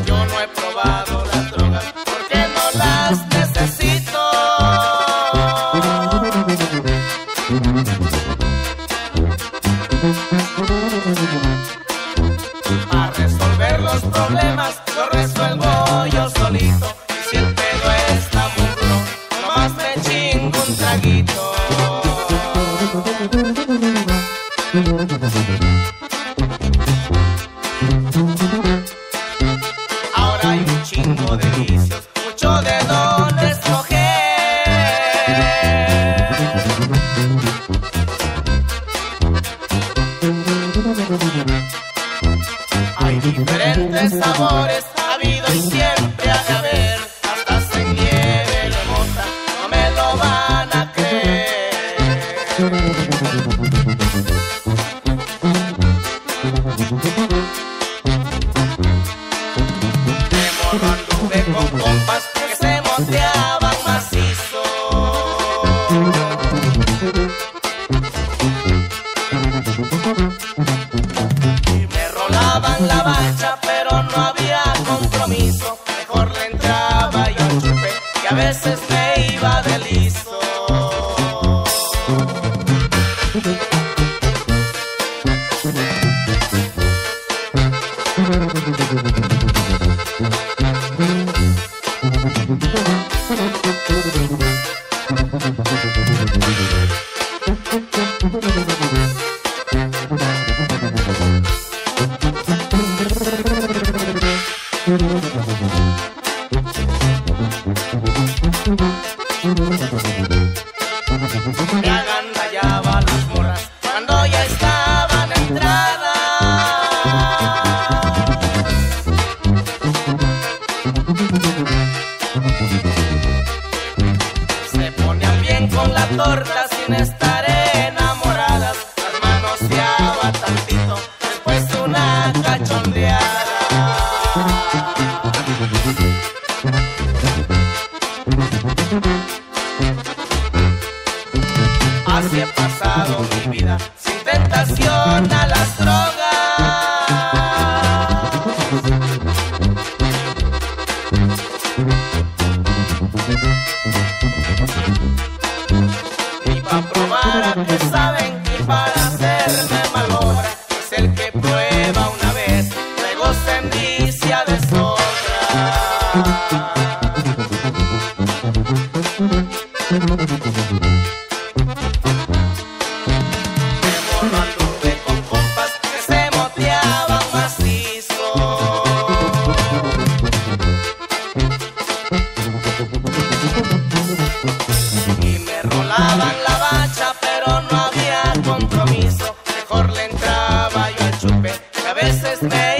Yo no he probado las drogas porque no las necesito. A resolver los problemas lo resuelvo yo solito. Y si el pedo está muy duro, nomás me chingo un traguito. Ahora hay un chingo de vicios, mucho de dónde escoger. Hay diferentes sabores, ha habido y siempre ha de haber. Hasta se nieve la mota, no me lo van a creer. De morro anduve con compas que se moteaban macizo. Y me rolaban la bacha, pero no había compromiso. Mejor le entraba yo al chupe y a veces me iba de liso. Me agandallaba las morras cuando ya estaban entradas. Se ponían bien con la torta sin estar enamoradas. Las manoseaba tantito, después una cachondeada. Así he pasado mi vida, sin tentación a las drogas. Ni pa' probar a que saben, ni para hacerme mal obra. Es el que prueba una vez, luego se envicia de sobra. No anduve con compas que se moteaban macizo. Y me rolaban la bacha, pero no había compromiso. Mejor le entraba yo al chupe, que a veces me